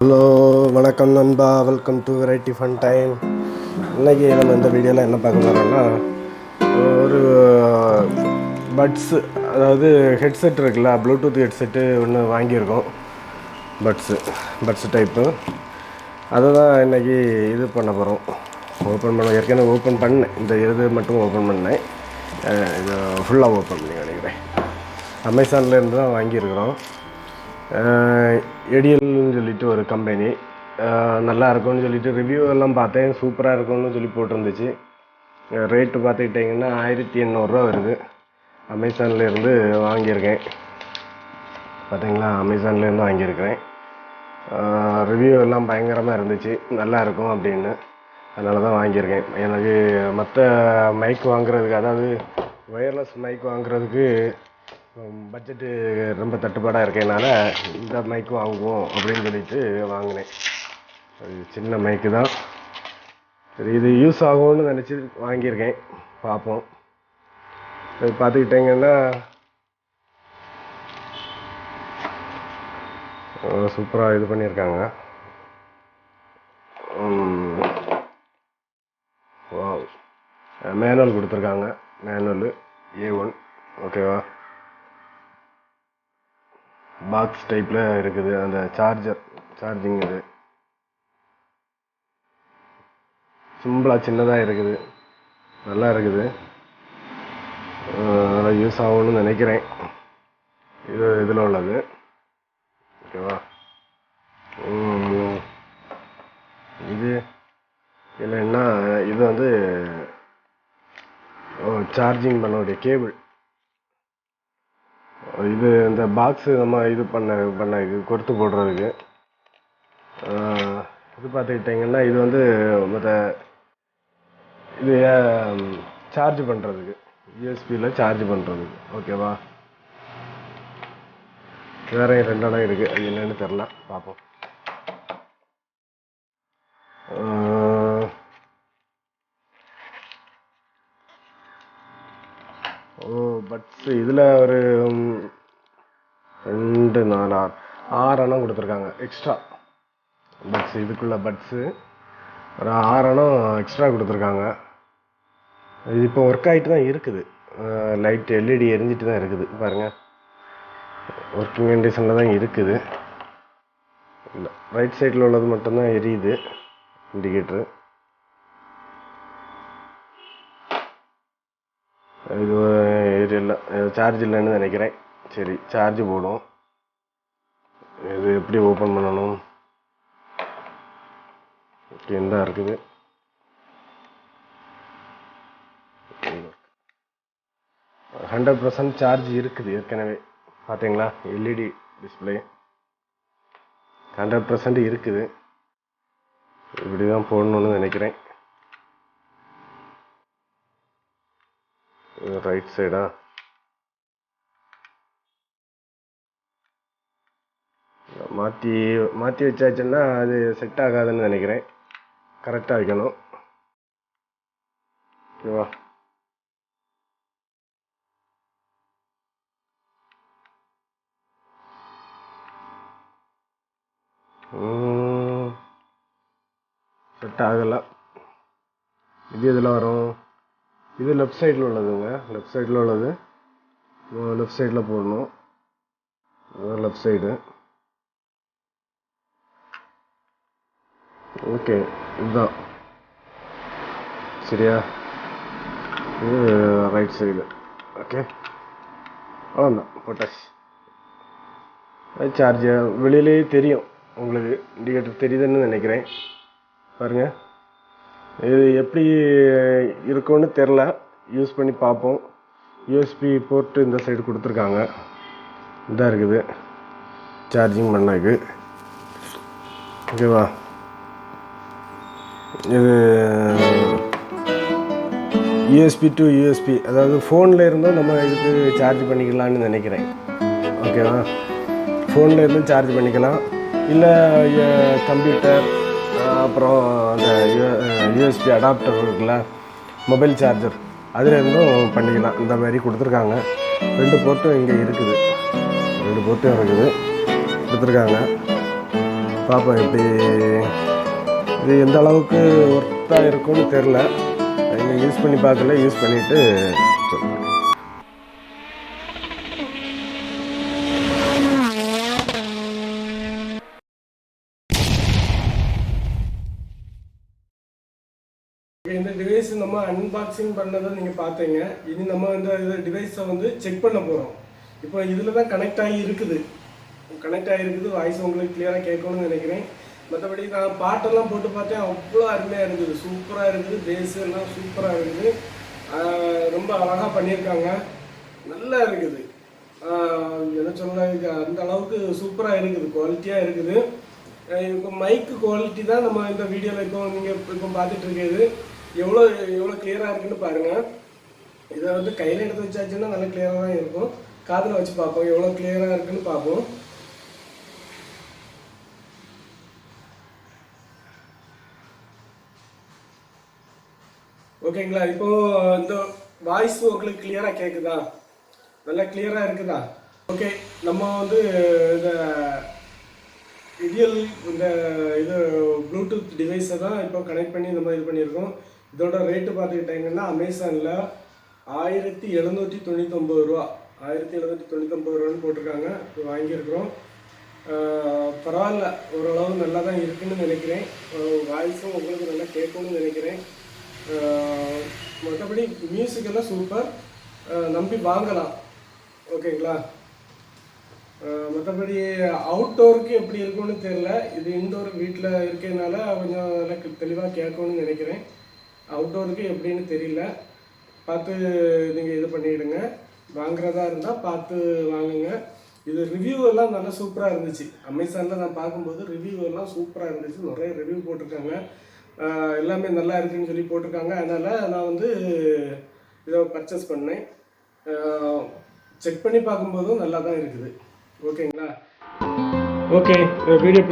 Hello, வணக்கம் நண்பா. Welcome to variety fun time. இன்றைக்கி நம்ம இந்த வீடியோவில் என்ன பார்க்க போகிறோம்னா, ஒரு பட்ஸு, அதாவது ஹெட்செட் இருக்குல்ல, ப்ளூடூத் ஹெட்செட்டு ஒன்று வாங்கியிருக்கோம். Buds type. அதை தான் இன்றைக்கி இது பண்ண போகிறோம். ஏற்கனவே ஓப்பன் பண்ணேன். இந்த இது மட்டும் ஓப்பன் பண்ணேன். இது ஃபுல்லாக ஓப்பன் பண்ணி நினைக்கிறேன். அமேசான்லேருந்து தான் வாங்கியிருக்கிறோம். எடிஎல்னு சொல்லிட்டு ஒரு கம்பெனி, நல்லா இருக்கும்னு சொல்லிட்டு ரிவ்யூ எல்லாம் பார்த்தேன். சூப்பராக இருக்கும்னு சொல்லி போட்டிருந்துச்சு. ரேட்டு பார்த்துக்கிட்டிங்கன்னா 1800 வருது. அமேசான்லேருந்து வாங்கியிருக்கேன். பார்த்தீங்களா, அமேசான்லேருந்து வாங்கியிருக்கிறேன். ரிவ்யூ எல்லாம் பயங்கரமாக இருந்துச்சு, நல்லா இருக்கும் அப்படின்னு. அதனால தான் வாங்கியிருக்கேன். எனக்கு மற்ற மைக் வாங்குறதுக்கு, அதாவது ஒயர்லெஸ் மைக் வாங்குறதுக்கு பட்ஜெட்டு ரொம்ப தட்டுப்பாடாக இருக்கனால இந்த மைக்கு வாங்குவோம் அப்படின்னு சொல்லிட்டு வாங்கினேன். அது சின்ன மைக்கு தான். சரி, இது யூஸ் ஆகும்னு நினச்சி வாங்கியிருக்கேன். பார்ப்போம். இது பார்த்துக்கிட்டிங்கன்னா சூப்பராக இது பண்ணியிருக்காங்க. மேனுவல் கொடுத்துருக்காங்க. Manual A1. ஓகேவா, பாக்ஸ் டைப்பில் இருக்குது. அந்த சார்ஜிங் இது சிம்பிளாக சின்னதாக இருக்குது, நல்லா இருக்குது. நல்லா யூஸ் ஆகும்னு நினைக்கிறேன். இதில் உள்ளது. ஓகேவா, இது இல்லைன்னா இது வந்து சார்ஜிங் பண்ணக்கூடிய கேபிள். இது இந்த பாக்ஸு நம்ம இது பண்ண இது கொடுத்து போடுறதுக்கு. இது பார்த்துக்கிட்டிங்கன்னா இது வந்து மற்ற இது சார்ஜ் பண்ணுறதுக்கு, யூஎஸ்பியில் சார்ஜ் பண்ணுறதுக்கு. ஓகேவா, வேறு 2 இடம் இருக்குது. அது என்னென்னு தெரில, பார்ப்போம். பட்ஸு இதில் ஒரு 2 4 6 அணம் கொடுத்துருக்காங்க எக்ஸ்ட்ரா. பட்ஸு இதுக்குள்ள பட்ஸு ஒரு 6 அணம் எக்ஸ்ட்ரா கொடுத்துருக்காங்க. இது இப்போ ஒர்க் ஆகிட்டு தான் இருக்குது. லைட் எல்இடி எரிஞ்சிட்டு தான் இருக்குது. பாருங்கள், ஒர்க்கிங் கண்டிஷனில் தான் இருக்குது. இல்லை, ரைட் சைடில் உள்ளது மட்டும்தான் எரியுது, இண்டிகேட்ரு. இது இல்லை, சார்ஜ் இல்லைன்னு நினைக்கிறேன். சரி, சார்ஜ் போடும். இது எப்படி ஓப்பன் பண்ணணும்? என்ன இருக்குது? 100% சார்ஜ் இருக்குது ஏற்கனவே. பார்த்தீங்களா, எல்இடி டிஸ்பிளே 100% இருக்குது. இப்படி தான் போடணும்னு நினைக்கிறேன். ரைட் சைடா? மாற்றி வச்சாச்சுன்னா அது செட் ஆகாதுன்னு நினைக்கிறேன். கரெக்டாக வைக்கணும். ஓகேவா, செட் ஆகலை. இது இதில் வரும். இது லெஃப்ட் சைடில் உள்ளதுங்க. லெஃப்ட் சைடில் உள்ளது லெஃப்ட் சைடில் போடணும். Left side. ஓகே, இதுதான் சரியா. இது ரைட் சைடு. ஓகே, அவ்வளோதான், போட்டாச்சு. அது சார்ஜ் வெளியிலேயே தெரியும் உங்களுக்கு. இண்டிகேட்டர் தெரியுதுன்னு நினைக்கிறேன். பாருங்கள், இது எப்படி இருக்குன்னு தெரில, யூஸ் பண்ணி பார்ப்போம். யூஎஸ்பி போர்ட்டு இந்த சைடு கொடுத்துருக்காங்க. இதாக இருக்குது சார்ஜிங் பண்ணதுக்கு. ஓகேவா, இது யூஎஸ்பி டு யூஎஸ்பி, அதாவது ஃபோனில் இருந்தும் நம்ம இதுக்கு சார்ஜ் பண்ணிக்கலான்னு நினைக்கிறேன். ஓகேவா, ஃபோனில் இருந்தும் சார்ஜ் பண்ணிக்கலாம். இல்லை கம்ப்யூட்டர், அப்புறம் அந்த யூஎஸ்பி அடாப்டர் இருக்குல்ல, மொபைல் சார்ஜர், அதில் இருந்தும் பண்ணிக்கலாம். இந்த மாதிரி கொடுத்துருக்காங்க. 2 போர்ட்டும் இங்கே இருக்குது. 2 போர்ட்டும் இருக்குது கொடுத்துருக்காங்க. பார்ப்போம் எப்படி இது எந்த அளவுக்கு ஒர்த்தாக இருக்கும்னு தெரில. இன்னும் யூஸ் பண்ணி பார்க்கல, யூஸ் பண்ணிவிட்டு சொல்கிறேன். இந்த டிவைஸ் நம்ம அன்பாக்சிங் பண்ணதை நீங்கள் பார்த்தீங்க. இனி நம்ம இந்த டிவைஸை வந்து செக் பண்ண போகிறோம். இப்போ இதில் தான் கனெக்ட் ஆகியிருக்குது, வாய்ஸ் உங்களுக்கு கிளியராக கேட்கணும்னு நினைக்கிறேன். மற்றபடி நான் பாட்டெல்லாம் போட்டு பார்த்தேன், அவ்வளோ அருமையாக இருக்குது, சூப்பராக இருக்குது. பேஸு எல்லாம் சூப்பராக இருக்குது, ரொம்ப அழகாக பண்ணியிருக்காங்க, நல்லா இருக்குது. என்ன சொல்ல, அந்த அளவுக்கு சூப்பராக இருக்குது, குவாலிட்டியாக இருக்குது. இப்போ மைக்கு குவாலிட்டி தான் நம்ம இந்த வீடியோவில் இப்போ பார்த்துட்டு இருக்கிறது. எவ்வளோ கிளியராக இருக்குன்னு பாருங்கள். இதை வந்து கையில் எடுத்து வச்சாச்சுன்னா நல்லா கிளியராக தான் இருக்கும். காதில் வச்சு பார்ப்போம் எவ்வளோ கிளியராக இருக்குன்னு பார்ப்போம். ஓகேங்களா? இப்போ இந்த வாய்ஸ் உங்களுக்கு கிளியராக கேட்குதா? நல்லா கிளியராக இருக்குதா? ஓகே, நம்ம வந்து இந்த இந்த ப்ளூடூத் டிவைஸை தான் இப்போ கனெக்ட் பண்ணி நம்ம இது பண்ணியிருக்கோம். இதோட ரேட்டு பார்த்துக்கிட்டிங்கன்னா அமேசானில் 1799 ரூபா, 1799 ரூபான்னு போட்டிருக்காங்க. இப்போ வாங்கியிருக்கிறோம். பரவாயில்ல, ஓரளவு நல்லா தான் இருக்குன்னு நினைக்கிறேன். வாய்ஸும் உங்களுக்கு நல்லா கேட்கணும்னு நினைக்கிறேன். மற்றபடி மியூசிக்கெல்லாம் சூப்பர், நம்பி வாங்கலாம். ஓகேங்களா? மற்றபடி அவுட்டோருக்கு எப்படி இருக்கும்னு தெரியல. இது இன்டோர் வீட்டில் இருக்கிறதுனால கொஞ்சம் நல்லா தெளிவாக கேட்கணும்னு நினைக்கிறேன். அவுட்டோருக்கு எப்படின்னு தெரியல. பார்த்து நீங்கள் இது பண்ணிவிடுங்க. வாங்குறதா இருந்தால் பார்த்து வாங்குங்க. இது ரிவ்யூ எல்லாம் நல்லா சூப்பராக இருந்துச்சு. அமேசானில் நான் பார்க்கும்போது ரிவ்யூ எல்லாம் சூப்பராக இருந்துச்சு. நிறைய ரிவ்யூ போட்டிருக்காங்க, எல்லாமே நல்லா இருக்குன்னு சொல்லி போட்டிருக்காங்க. அதனால் நான் வந்து இதை பர்ச்சேஸ் பண்ணேன். செக் பண்ணி பார்க்கும்போதும் நல்லா தான் இருக்குது. ஓகேங்களா? Okay, video